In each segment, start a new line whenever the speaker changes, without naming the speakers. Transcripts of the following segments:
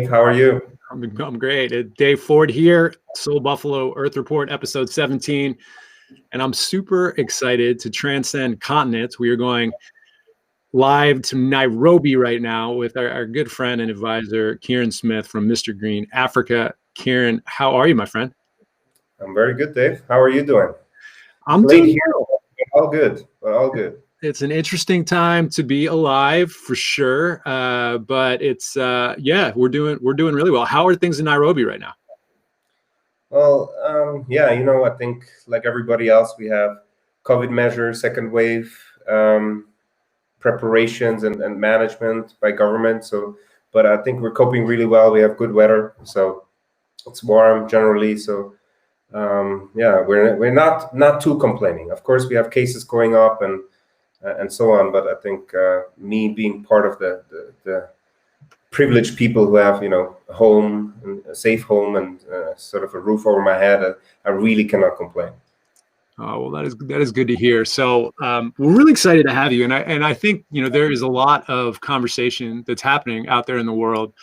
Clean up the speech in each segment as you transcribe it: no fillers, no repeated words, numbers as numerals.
Dave. How are you?
I'm great. Dave Ford here, SoulBuffalo Earth Report, episode 17. And I'm super excited to transcend continents. We are going live to Nairobi right now with our good friend and advisor, Kieran Smith from Mr. Green, Africa. Kieran, how are you, my friend?
I'm very good, Dave. How are you doing?
I'm
late
doing
here. All good. All good.
It's an interesting time to be alive for sure. But it's we're doing really well. How are things in Nairobi right now?
Well, I think like everybody else, we have COVID measures, second wave, preparations and management by government. But I think we're coping really well. We have good weather, so it's warm generally. So we're not too complaining. Of course, we have cases going up and so on. But I think me being part of the privileged people who have, a home, and a safe home, and sort of a roof over my head, I really cannot complain.
Oh, well, that is good to hear. So we're really excited to have you, and I think there is a lot of conversation that's happening out there in the world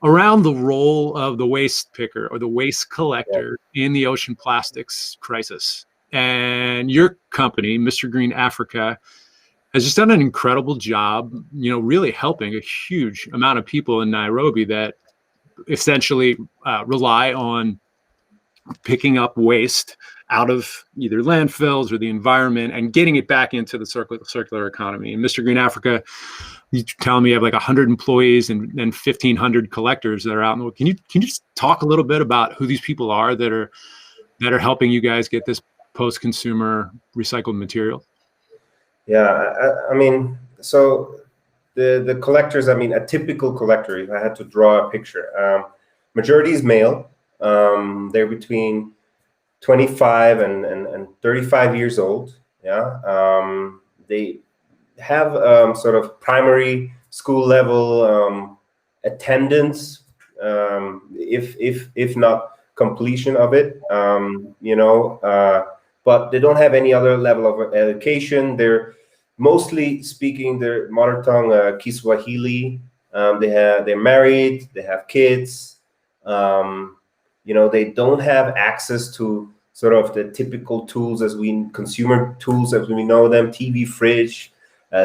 around the role of the waste picker or the waste collector in the ocean plastics crisis. And your company, Mr. Green Africa, has just done an incredible job, really helping a huge amount of people in Nairobi that essentially rely on picking up waste out of either landfills or the environment and getting it back into the circular economy. And Mr. Green Africa, you tell me you have like 100 employees and 1,500 collectors that are out in the. Can you just talk a little bit about who these people are that are helping you guys get this post-consumer recycled material?
Yeah, I mean, so the collectors, a typical collector, if I had to draw a picture, majority is male. They're between 25 and 35 years old. Yeah. They have sort of primary school level attendance, if not completion of it, but they don't have any other level of education. They're mostly speaking their mother tongue, Kiswahili. They're married. They have kids. They don't have access to sort of the typical tools consumer tools as we know them: TV, fridge,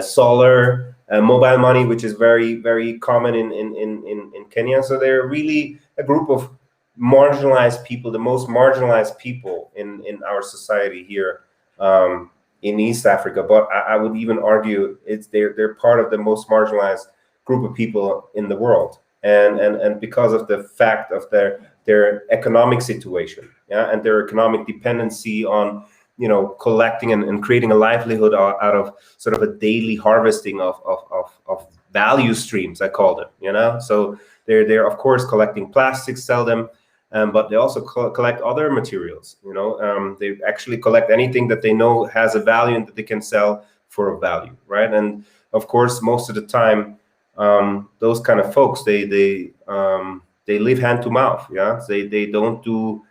solar, mobile money, which is very, very common in Kenya. So they're really a group of marginalized people, the most marginalized people in our society here in East Africa. But I would even argue they're part of the most marginalized group of people in the world, and because of the fact of their economic situation, and their economic dependency on collecting and creating a livelihood out of sort of a daily harvesting of value streams, I call them. So they're of course collecting plastics, sell them, but they also collect other materials. They actually collect anything that they know has a value and that they can sell for a value, right? And of course, most of the time, those kind of folks, they live hand to mouth. Yeah, they don't do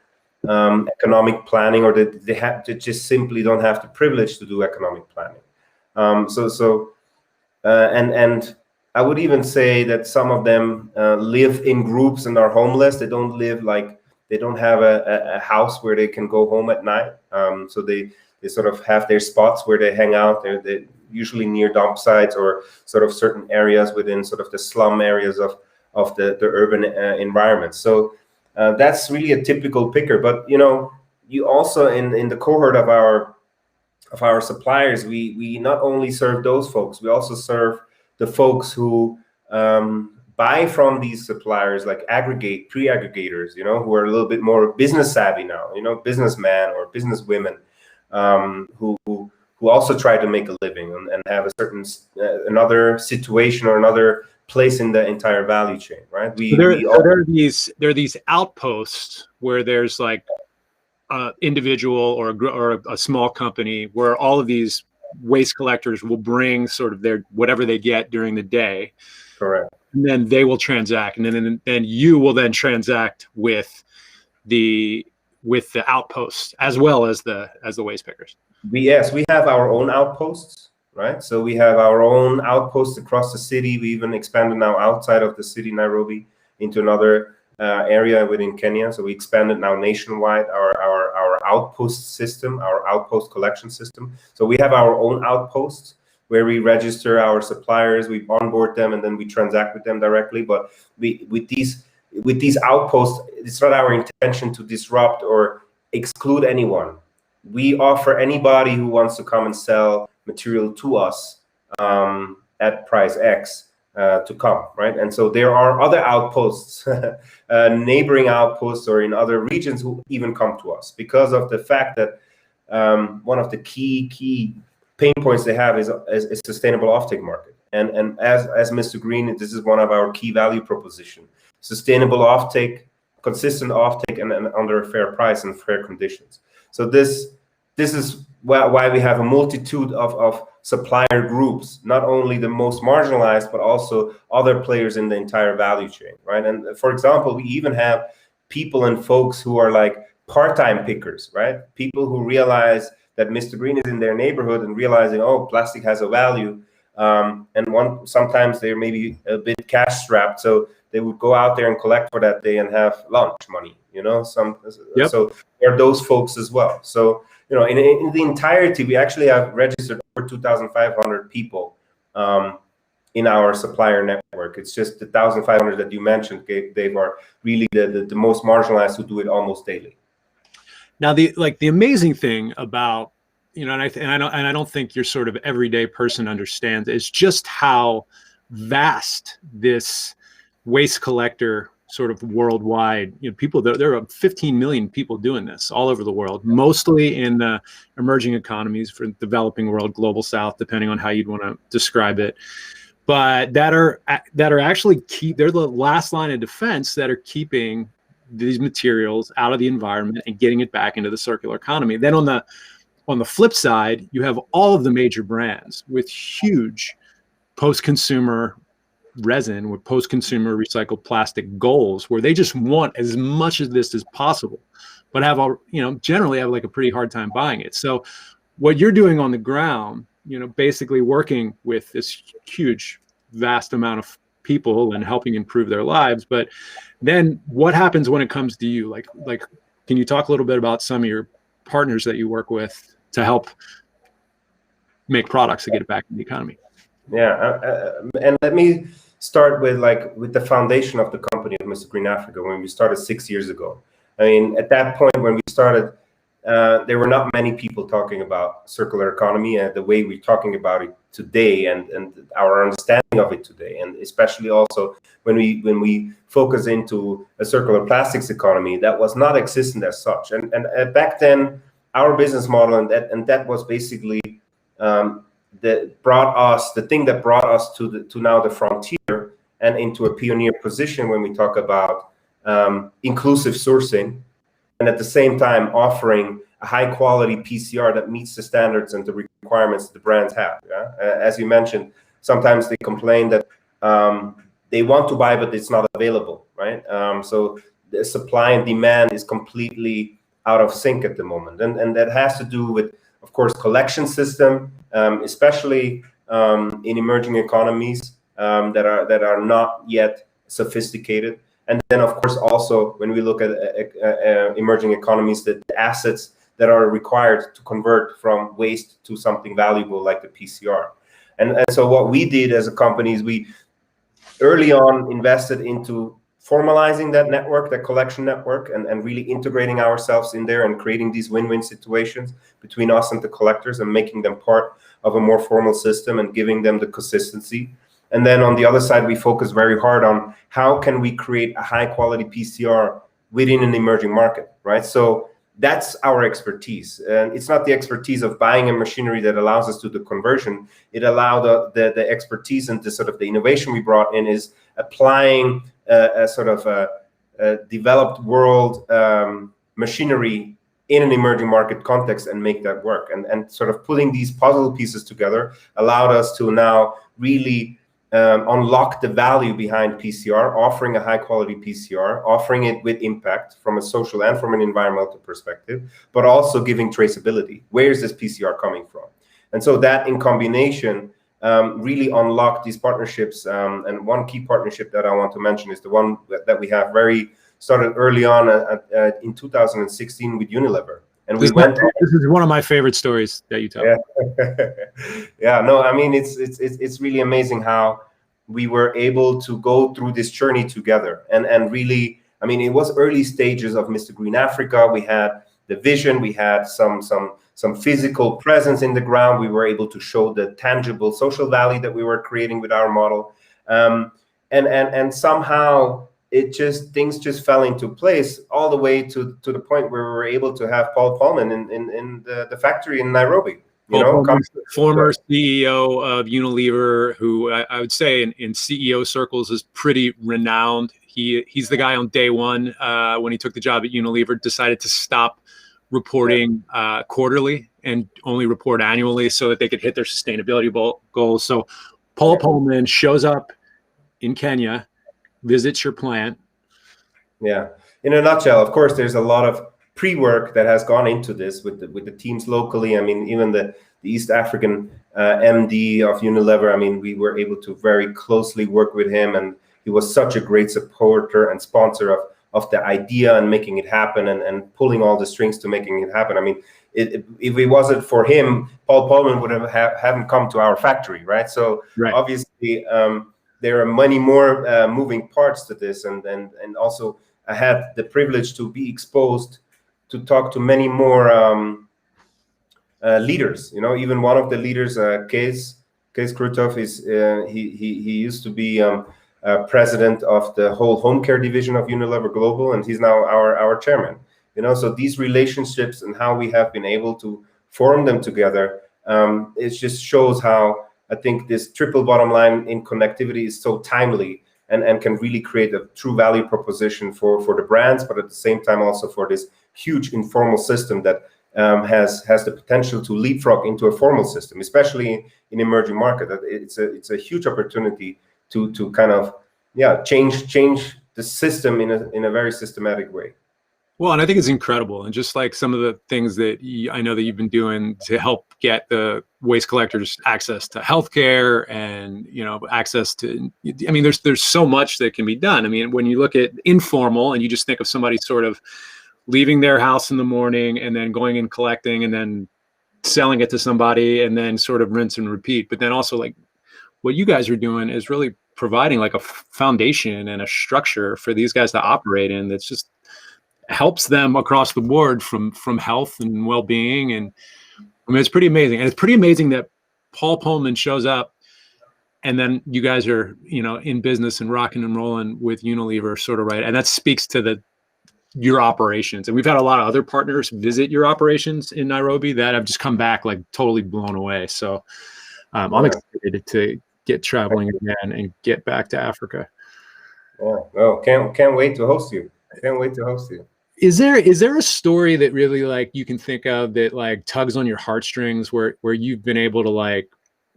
economic planning, or they just simply don't have the privilege to do economic planning. And I would even say that some of them live in groups and are homeless. They don't have a house where they can go home at night. So they sort of have their spots where they hang out. They're usually near dump sites or sort of certain areas within sort of the slum areas of the urban environment. So that's really a typical picker. But you also in the cohort of our suppliers, we not only serve those folks, we also serve the folks who buy from these suppliers, like pre-aggregators, who are a little bit more business savvy now, businessmen or businesswomen, who also try to make a living and have a certain another situation or another place in the entire value chain, right?
There are these outposts where there's like individual or a small company where all of these waste collectors will bring sort of their whatever they get during the day.
Correct.
And then they will transact, and then you will then transact with the outposts as well as the waste pickers.
We have our own outposts, right? So we have our own outposts across the city. We even expanded now outside of the city, Nairobi. into another area within Kenya. So we expanded now nationwide our outpost system, our outpost collection system. So we have our own outposts where we register our suppliers, we onboard them, and then we transact with them directly. But with these outposts, it's not our intention to disrupt or exclude anyone. We offer anybody who wants to come and sell material to us at price X to come, right? And so there are other outposts, neighboring outposts or in other regions who even come to us because of the fact that one of the key pain points they have is sustainable offtake market. And as Mr. Green, this is one of our key value proposition: sustainable offtake, consistent offtake, and under a fair price and fair conditions. So this is why we have a multitude of supplier groups, not only the most marginalized, but also other players in the entire value chain, right? And for example, we even have people and folks who are like part-time pickers, right? People who realize that Mr. Green is in their neighborhood and realizing, oh, plastic has a value. And sometimes they're maybe a bit cash strapped, so they would go out there and collect for that day and have lunch money, you know. So there are those folks as well. So, you know, in the entirety, we actually have registered over 2,500 people in our supplier network. It's just the 1,500 that you mentioned, Dave, are really the most marginalized who do it almost daily.
Now, the amazing thing about, you know, and I don't think your sort of everyday person understands is just how vast this waste collector sort of worldwide, you know, people, there are 15 million people doing this all over the world, mostly in the emerging economies, for developing world, global south, depending on how you'd want to describe it. But that are actually they're the last line of defense that are keeping these materials out of the environment and getting it back into the circular economy. Then on the flip side, you have all of the major brands with huge post-consumer resin, with post-consumer recycled plastic goals, where they just want as much of this as possible, but generally have like a pretty hard time buying it. So what you're doing on the ground, you know, basically working with this huge, vast amount of people and helping improve their lives. But then what happens when it comes to you? Like, can you talk a little bit about some of your partners that you work with to help make products to get it back in the economy?
Yeah, and let me start with the foundation of the company of Mr. Green Africa when we started 6 years ago. I mean, at that point when we started, there were not many people talking about circular economy and the way we're talking about it today, and our understanding of it today, and especially also when we focus into a circular plastics economy, that was not existent as such. And back then, our business model and that was basically the thing that brought us to now the frontier and into a pioneer position when we talk about inclusive sourcing, and at the same time offering a high quality PCR that meets the standards and the requirements the brands have. Yeah? As you mentioned, sometimes they complain that they want to buy, but it's not available, right? So the supply and demand is completely out of sync at the moment. And that has to do with, of course, collection system, especially in emerging economies that are not yet sophisticated. And then, of course, also when we look at emerging economies, the assets that are required to convert from waste to something valuable like the PCR. And so what we did as a company is we early on invested into formalizing that network, that collection network, and really integrating ourselves in there and creating these win-win situations between us and the collectors and making them part of a more formal system and giving them the consistency. And then on the other side, we focus very hard on how can we create a high quality PCR within an emerging market, right? So that's our expertise. And it's not the expertise of buying a machinery that allows us to do the conversion. It allowed the expertise and the sort of the innovation we brought in is applying a sort of a developed world machinery in an emerging market context and make that work. And sort of putting these puzzle pieces together allowed us to now really unlock the value behind PCR, offering a high quality PCR, offering it with impact from a social and from an environmental perspective, but also giving traceability. Where is this PCR coming from? And so that in combination really unlock these partnerships. And one key partnership that I want to mention is the one that we have started early on in 2016 with Unilever. And
this is one of my favorite stories that you tell.
Yeah. Yeah, no, I mean, it's really amazing how we were able to go through this journey together. And really, I mean, it was early stages of Mr. Green Africa. We had the vision, we had some physical presence in the ground. We were able to show the tangible social value that we were creating with our model. And somehow things just fell into place, all the way to the point where we were able to have Paul Polman in the factory in Nairobi.
Former CEO of Unilever, who I would say in CEO circles is pretty renowned. He's the guy on day one when he took the job at Unilever, decided to stop reporting quarterly and only report annually so that they could hit their sustainability goals. So Paul Polman shows up in Kenya, visits your plant.
Yeah, in a nutshell, of course, there's a lot of pre-work that has gone into this with the teams locally. I mean, even the East African MD of Unilever, I mean, we were able to very closely work with him, and he was such a great supporter and sponsor of the idea and making it happen, and pulling all the strings to making it happen. I mean, if it wasn't for him, Paul Polman would haven't come to our factory, right? So obviously, there are many more moving parts to this, and also I had the privilege to be exposed to talk to many more leaders. You know, even one of the leaders, Kees Krutov, is he used to be president of the whole home care division of Unilever Global, and he's now our chairman. You know, so these relationships and how we have been able to form them together, it just shows how I think this triple bottom line in connectivity is so timely and can really create a true value proposition for the brands, but at the same time also for this huge informal system that has the potential to leapfrog into a formal system, especially in emerging market. It's a huge opportunity to kind of change the system in a very systematic way.
Well, and I think it's incredible. And just like some of the things that I know that you've been doing to help get the waste collectors access to healthcare and, you know, access to, I mean, there's so much that can be done. I mean, when you look at informal and you just think of somebody sort of leaving their house in the morning and then going and collecting and then selling it to somebody and then sort of rinse and repeat. But then also like what you guys are doing is really providing like a foundation and a structure for these guys to operate in that's just helps them across the board from health and well-being. And I mean, it's pretty amazing. And it's pretty amazing that Paul Polman shows up and then you guys are, you know, in business and rocking and rolling with Unilever sort of, right? And that speaks to your operations. And we've had a lot of other partners visit your operations in Nairobi that have just come back like totally blown away. So I'm excited to get traveling again and get back to Africa.
Oh, well, can't wait to host you. Can't wait to host you.
Is there a story that really like you can think of that like tugs on your heartstrings where you've been able to like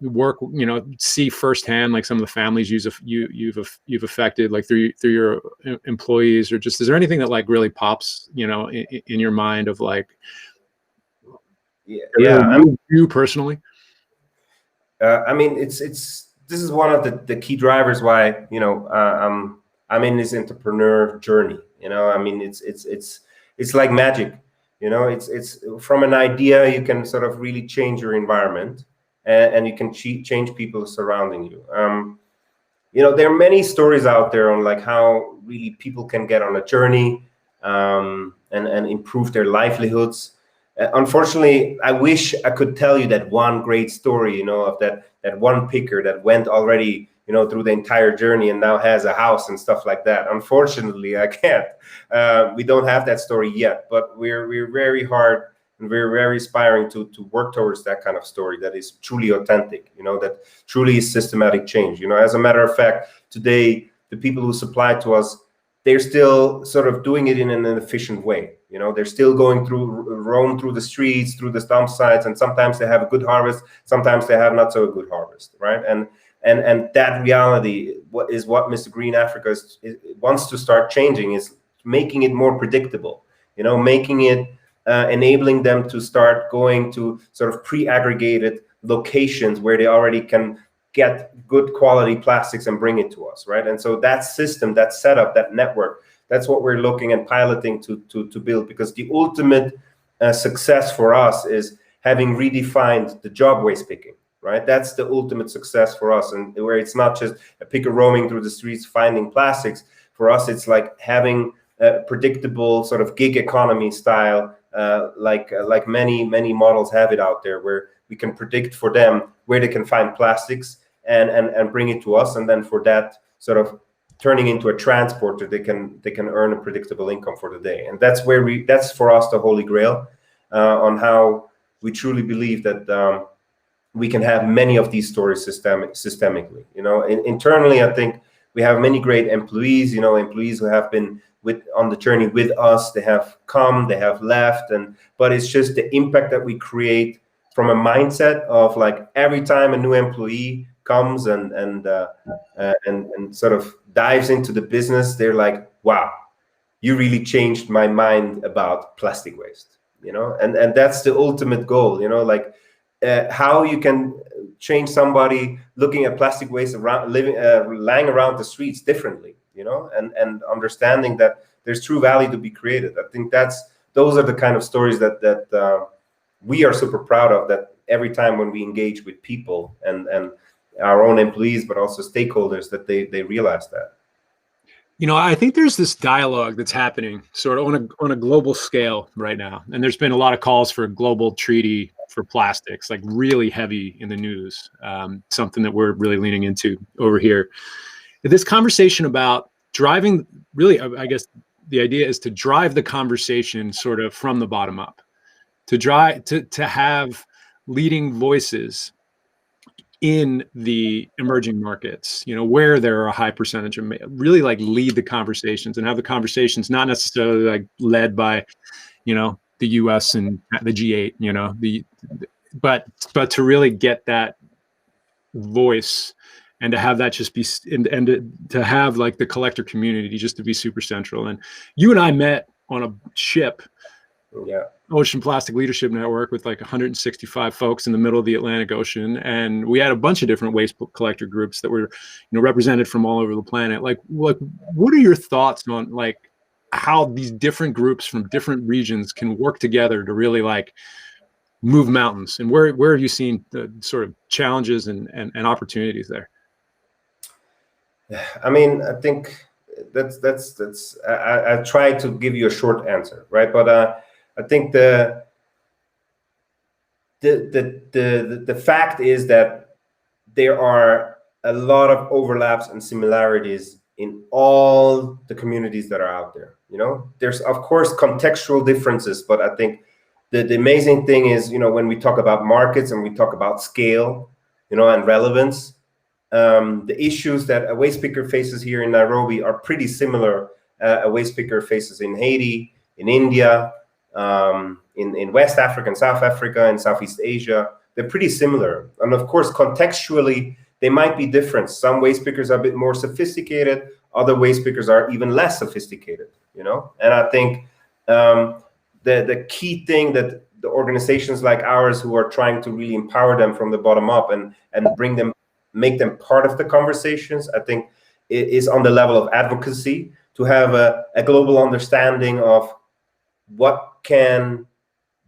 work, you know, see firsthand like some of the families you've affected like through your employees, or just is there anything that like really pops, you know, in your mind of like you personally?
I mean, this is one of the key drivers why, you know, I'm in this entrepreneur journey. You know, I mean, it's like magic. You know, it's from an idea you can sort of really change your environment, and you can change people surrounding you. You know, there are many stories out there on like how really people can get on a journey and improve their livelihoods. Unfortunately, I wish I could tell you that one great story, you know, of that one picker that went already, you know, through the entire journey and now has a house and stuff like that. Unfortunately, I can't. We don't have that story yet, but we're very hard and we're very aspiring to work towards that kind of story that is truly authentic, you know, that truly is systematic change. You know, as a matter of fact, today, the people who supply to us, they're still sort of doing it in an efficient way. You know, they're still roam through the streets, through the dump sites, and sometimes they have a good harvest, sometimes they have not so good harvest, right? And that reality what Mr. Green Africa wants to start changing is making it more predictable, you know, making it enabling them to start going to sort of pre-aggregated locations where they already can get good quality plastics and bring it to us, right? And so that system, that setup, that network, that's what we're looking and piloting to build, because the ultimate success for us is having redefined the job waste picking, right? That's the ultimate success for us, and where it's not just a picker roaming through the streets finding plastics. For us, it's like having a predictable sort of gig economy style, like many models have it out there, where we can predict for them where they can find plastics and bring it to us, and then for that sort of turning into a transporter, they can earn a predictable income for the day. And that's where that's for us the holy grail on how we truly believe that we can have many of these stories systemically. Internally, I think we have many great employees, employees who have been on the journey with us. They have come, they have left, but it's just the impact that we create from a mindset of like every time a new employee comes and sort of dives into the business, they're like, wow, you really changed my mind about plastic waste, and that's the ultimate goal, like how you can change somebody looking at plastic waste around lying around the streets differently, and understanding that there's true value to be created. I think those are the kind of stories that we are super proud of, that every time when we engage with people and our own employees, but also stakeholders, that they realize that.
I think there's this dialogue that's happening sort of on a global scale right now. And there's been a lot of calls for a global treaty for plastics, like really heavy in the news, something that we're really leaning into over here. This conversation about driving, really, I guess the idea is to drive the conversation sort of from the bottom up, to have leading voices in the emerging markets, where there are a high percentage of really like lead the conversations and have the conversations not necessarily like led by, the US and the G8, but to really get that voice and to have that just be, and to have like the collector community just to be super central. And you and I met on a ship, Ocean Plastic Leadership Network, with like 165 folks in the middle of the Atlantic Ocean, and we had a bunch of different waste collector groups that were, represented from all over the planet. Like what are your thoughts on like how these different groups from different regions can work together to really like move mountains, and where have you seen the sort of challenges and opportunities there?
I mean, I think that's I try to give you a short answer, right? But I think the fact is that there are a lot of overlaps and similarities in all the communities that are out there. There's of course contextual differences, but I think the amazing thing is, when we talk about markets and we talk about scale, and relevance, the issues that a waste picker faces here in Nairobi are pretty similar. A waste picker faces in Haiti, in India, in West Africa and South Africa and Southeast Asia. They're pretty similar. And of course, contextually, they might be different. Some waste pickers are a bit more sophisticated. Other waste pickers are even less sophisticated, And I think the key thing that the organizations like ours, who are trying to really empower them from the bottom up and make them part of the conversations, I think it is on the level of advocacy, to have a global understanding of what can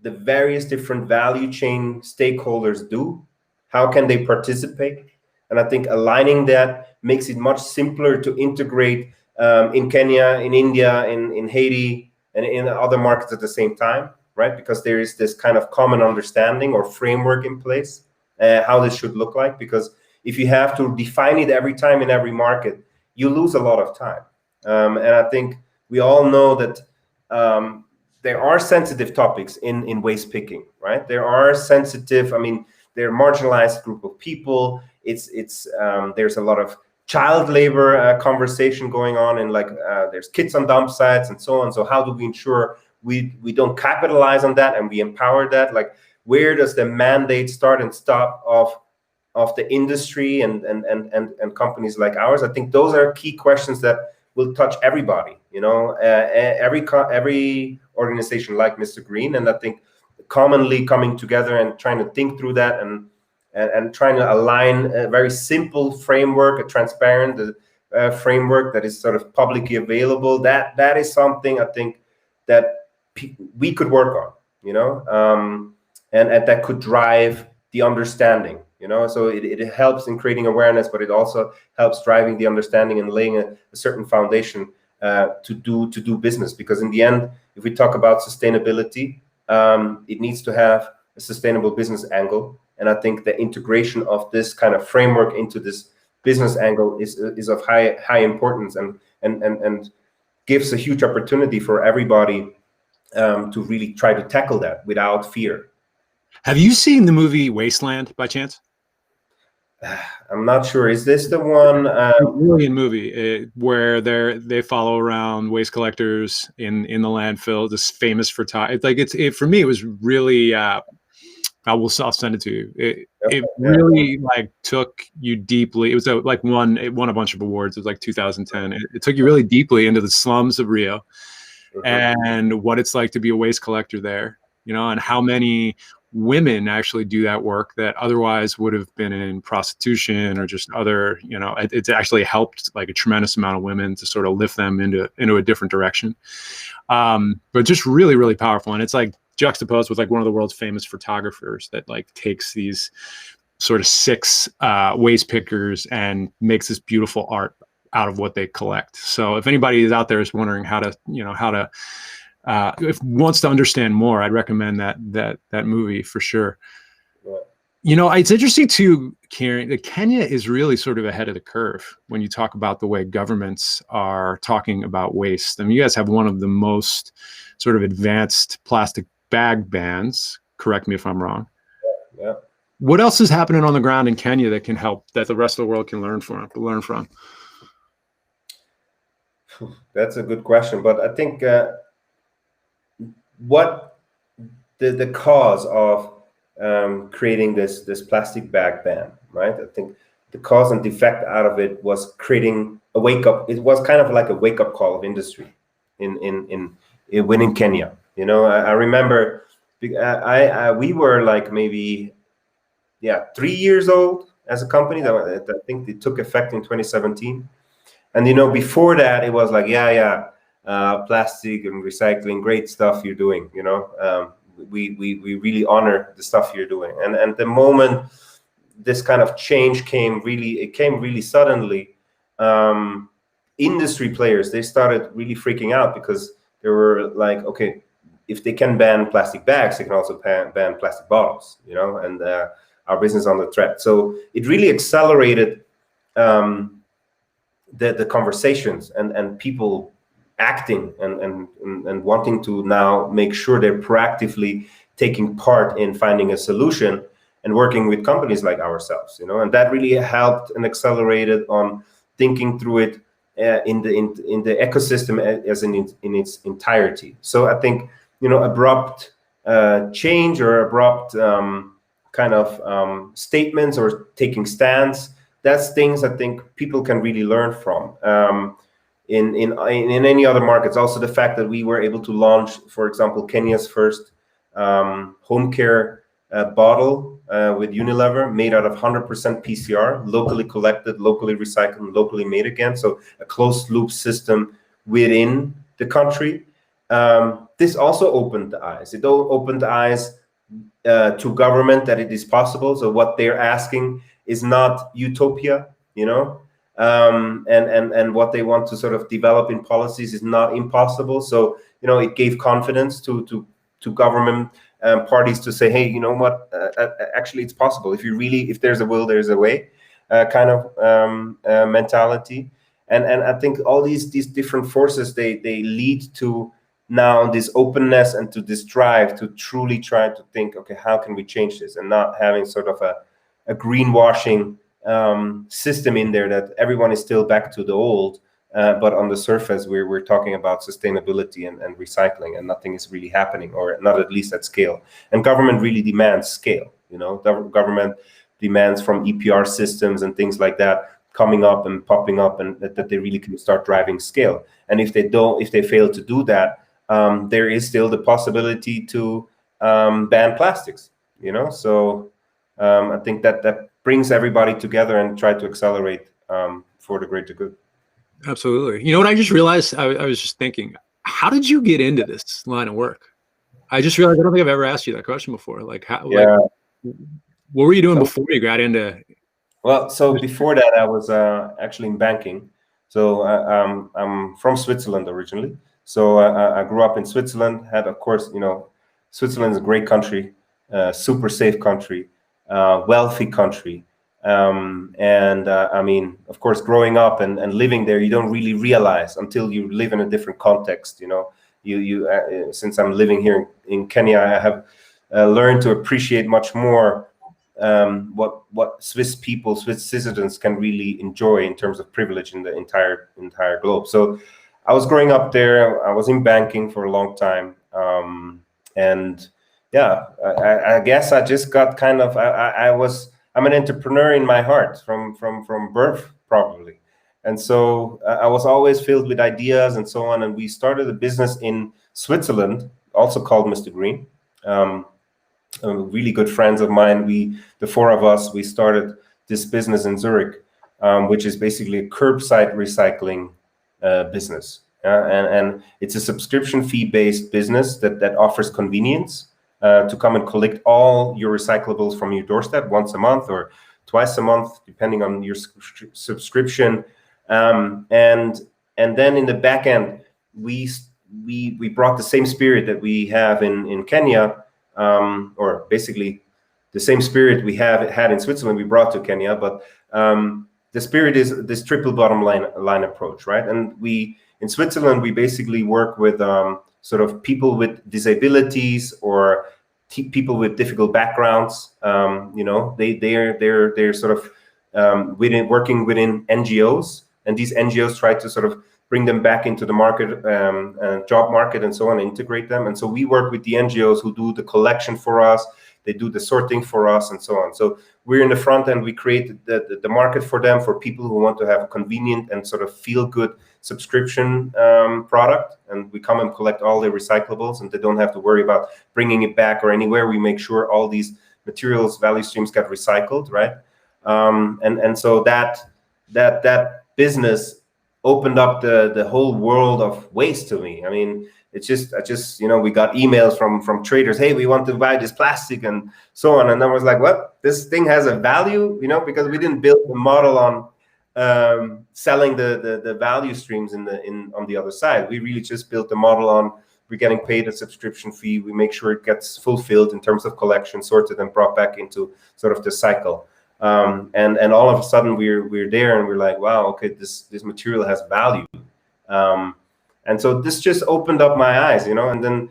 the various different value chain stakeholders do, how can they participate. And I think aligning that makes it much simpler to integrate in Kenya, in India, in Haiti, and in other markets at the same time, right? Because there is this kind of common understanding or framework in place, how this should look like. Because if you have to define it every time in every market, you lose a lot of time. And I think we all know that there are sensitive topics in waste picking, right? There are sensitive, they're a marginalized group of people. There's a lot of child labor conversation going on, and there's kids on dump sites and so on. So how do we ensure we don't capitalize on that and we empower that? Like, where does the mandate start and stop of the industry and companies like ours? I think those are key questions that will touch everybody, every organization like Mr. Green. And I think commonly coming together and trying to think through that and and trying to align a very simple framework, a transparent framework that is sort of publicly available. That is something I think that we could work on, and that could drive the understanding, so it helps in creating awareness, but it also helps driving the understanding and laying a certain foundation to do business. Because in the end, if we talk about sustainability, it needs to have a sustainable business angle, and I think the integration of this kind of framework into this business angle is of high importance, and gives a huge opportunity for everybody to really try to tackle that without fear.
Have you seen the movie Wasteland by chance?
I'm not sure. Is this the one?
Brilliant movie where they follow around waste collectors in the landfill. This famous for for me, it was really. I'll send it to you. It really like took you deeply. It was like it won a bunch of awards. It was like 2010. It took you really deeply into the slums of Rio, and what it's like to be a waste collector there. And how many women actually do that work that otherwise would have been in prostitution or just other, it's actually helped like a tremendous amount of women to sort of lift them into a different direction. But just really, really powerful. And it's like juxtaposed with like one of the world's famous photographers that like takes these sort of 6 waste pickers and makes this beautiful art out of what they collect. So if anybody is out there is wondering how to if wants to understand more, I'd recommend that movie for sure. It's interesting too, Kieran, that Kenya is really sort of ahead of the curve when you talk about the way governments are talking about waste. I mean, you guys have one of the most sort of advanced plastic bag bans. Correct me if I'm wrong.
Yeah.
What else is happening on the ground in Kenya that can help, that the rest of the world can learn from?
That's a good question, but I think what the cause of creating this plastic bag ban, right? I think the cause and effect out of it was creating a wake up. It was kind of like a wake up call of industry in Kenya. I remember we were like maybe 3 years old as a company. That I think it took effect in 2017, and before that it was like plastic and recycling, great stuff you're doing. We really honor the stuff you're doing, and the moment this kind of change came really suddenly, industry players, they started really freaking out, because they were like, okay, if they can ban plastic bags, they can also ban plastic bottles, and our business under threat. So it really accelerated the conversations and people acting and wanting to now make sure they're proactively taking part in finding a solution and working with companies like ourselves, and that really helped and accelerated on thinking through it in the ecosystem as in its entirety. So I think abrupt change or abrupt kind of statements or taking stands, that's things I think people can really learn from. In any other markets, also the fact that we were able to launch, for example, Kenya's first home care bottle with Unilever, made out of 100% PCR, locally collected, locally recycled, and locally made again. So a closed loop system within the country. This also opened the eyes. It opened the eyes to government that it is possible. So what they're asking is not utopia, and what they want to sort of develop in policies is not impossible. So it gave confidence to government parties to say, hey, you know what, actually it's possible. If there's a will, there's a way, kind of mentality. And I think all these different forces, they lead to now this openness and to this drive to truly try to think, okay, how can we change this, and not having sort of a greenwashing system in there that everyone is still back to the old, but on the surface we're talking about sustainability and recycling, and nothing is really happening, or not at least at scale. And government really demands scale. Government demands from EPR systems and things like that coming up and popping up, and that they really can start driving scale. And if they fail to do that, there is still the possibility to ban plastics. So I think that brings everybody together and try to accelerate for the greater good.
Absolutely. You know what I just realized? I was just thinking, how did you get into this line of work? I just realized I don't think I've ever asked you that question before. Like, how?
Yeah.
Like, what were you doing before you got into?
Well, so before that, I was actually in banking. So I'm from Switzerland originally. So I grew up in Switzerland. Had, of course, Switzerland is a great country, super safe country, wealthy country. And I mean, of course, growing up and living there, you don't really realize until you live in a different context. Since I'm living here in Kenya, I have learned to appreciate much more what Swiss people, Swiss citizens can really enjoy in terms of privilege in the entire globe. So I was growing up there. I was in banking for a long time, and yeah, I guess I just got kind of I'm an entrepreneur in my heart from birth probably, and so I was always filled with ideas and so on. And we started a business in Switzerland, also called Mr. Green. Really good friends of mine. The four of us, we started this business in Zurich, which is basically a curbside recycling business. And it's a subscription fee-based business that offers convenience to come and collect all your recyclables from your doorstep once a month or twice a month, depending on your subscription. And then in the back end, we brought the same spirit that we have in Kenya, or basically the same spirit we had in Switzerland, we brought to Kenya. But the spirit is this triple bottom line approach, right? And in Switzerland, we basically work with sort of people with disabilities or people with difficult backgrounds. They're sort of working within NGOs, and these NGOs try to sort of bring them back into the market, job market, and so on, integrate them. And so we work with the NGOs who do the collection for us. They do the sorting for us, and so on. So we're in the front end. We create the market for them, for people who want to have a convenient and sort of feel-good subscription product. And we come and collect all their recyclables, and they don't have to worry about bringing it back or anywhere. We make sure all these materials, value streams get recycled, right? And so that business opened up the whole world of waste to me. I mean, I just we got emails from traders, hey, we want to buy this plastic and so on. And I was like, what? This thing has a value, because we didn't build a model on selling the value streams on the other side. We really just built a model on we're getting paid a subscription fee. We make sure it gets fulfilled in terms of collection, sorted, and brought back into sort of the cycle. And all of a sudden we're there and we're like, wow, okay, this material has value. And so this just opened up my eyes, and then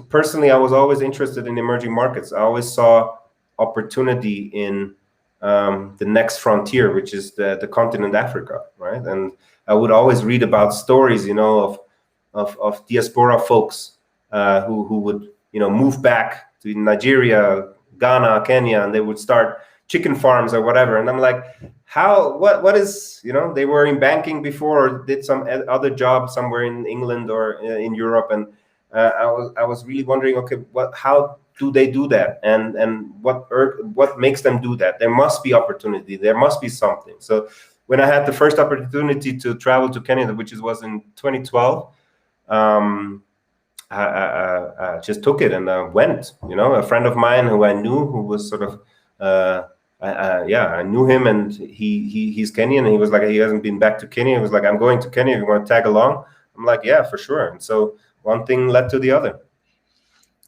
personally, I was always interested in emerging markets. I always saw opportunity in the next frontier, which is the continent Africa, right? And I would always read about stories, of diaspora folks who would, move back to Nigeria, Ghana, Kenya, and they would start chicken farms or whatever. And I'm like, what is, they were in banking before or did some other job somewhere in England or in Europe. And I was really wondering, okay, how do they do that? And what makes them do that? There must be opportunity. There must be something. So when I had the first opportunity to travel to Kenya, which was in 2012, I just took it and went. A friend of mine who I knew, who was sort of, I knew him, and he's Kenyan, and he was like, he hasn't been back to Kenya. He was like, I'm going to Kenya. If you want to tag along? I'm like, yeah, for sure. And so one thing led to the other.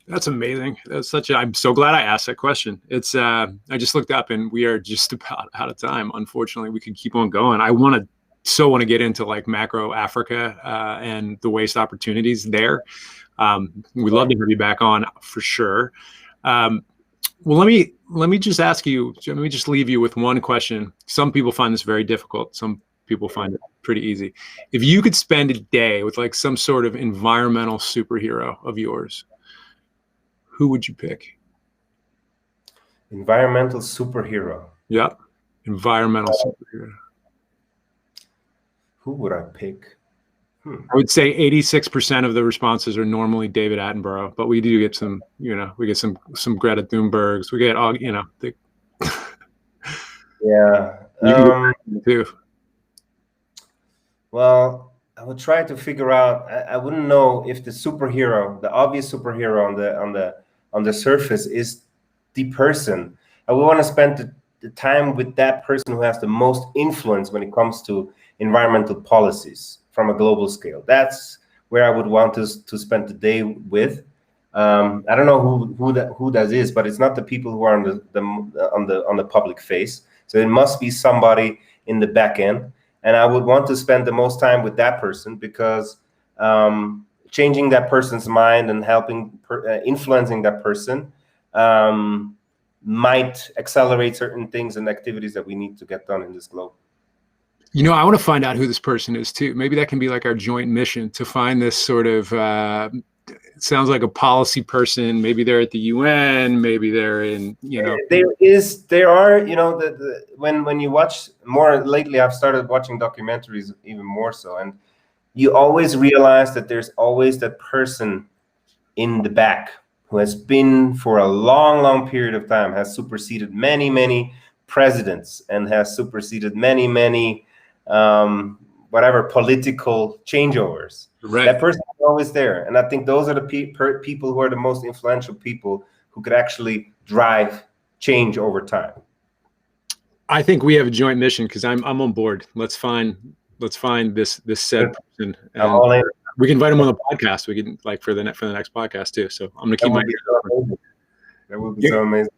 That's amazing. I'm so glad I asked that question. It's, I just looked up and we are just about out of time. Unfortunately, we could keep on going. I want to get into like macro Africa and the waste opportunities there. We'd love to have you back on for sure. Well, let me just ask you, let me just leave you with one question. Some people find this very difficult. Some people find it pretty easy. If you could spend a day with like some sort of environmental superhero of yours, who would you pick?
Environmental superhero.
Yep. Environmental superhero.
Who would I pick?
I would say 86% of the responses are normally David Attenborough, but we do get some, we get some Greta Thunbergs. We get all,
Yeah.
Too.
Well, I would try to figure out. I wouldn't know if the superhero, the obvious superhero on the surface, is the person. I would want to spend the time with that person who has the most influence when it comes to environmental policies from a global scale. That's where I would want to spend the day with. I don't know who that is, but it's not the people who are on the public face. So it must be somebody in the back end. And I would want to spend the most time with that person, because changing that person's mind and helping influencing that person might accelerate certain things and activities that we need to get done in this globe.
I want to find out who this person is too. Maybe that can be like our joint mission, to find this sort of, it sounds like a policy person. Maybe they're at the UN, maybe they're in,
There are, when you watch more lately, I've started watching documentaries even more so. And you always realize that there's always that person in the back who has been for a long, long period of time, has superseded many, many presidents, and has superseded many, many whatever political changeovers.
Right.
That person is always there. And I think those are the people who are the most influential people who could actually drive change over time.
I think we have a joint mission, because I'm on board. Let's find this said person. And we can invite him on the podcast. We can, like, for the next podcast too. So I'm gonna keep my ears open.
That would be so amazing.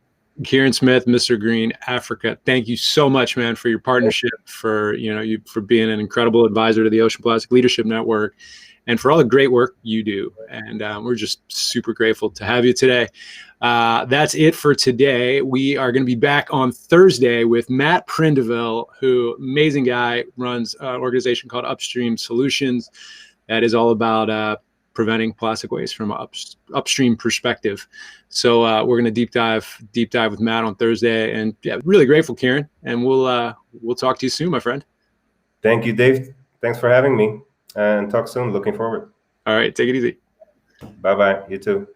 Kieran Smith, Mr. Green, Africa. Thank you so much, man, for your partnership, for for being an incredible advisor to the Ocean Plastic Leadership Network, and for all the great work you do. And we're just super grateful to have you today. That's it for today. We are going to be back on Thursday with Matt Prindeville, who, amazing guy, runs an organization called Upstream Solutions that is all about preventing plastic waste from an upstream perspective. So we're going to deep dive with Matt on Thursday. And yeah, really grateful, Kieran. And we'll talk to you soon, my friend.
Thank you, Dave. Thanks for having me. And talk soon. Looking forward.
All right. Take it easy.
Bye-bye. You too.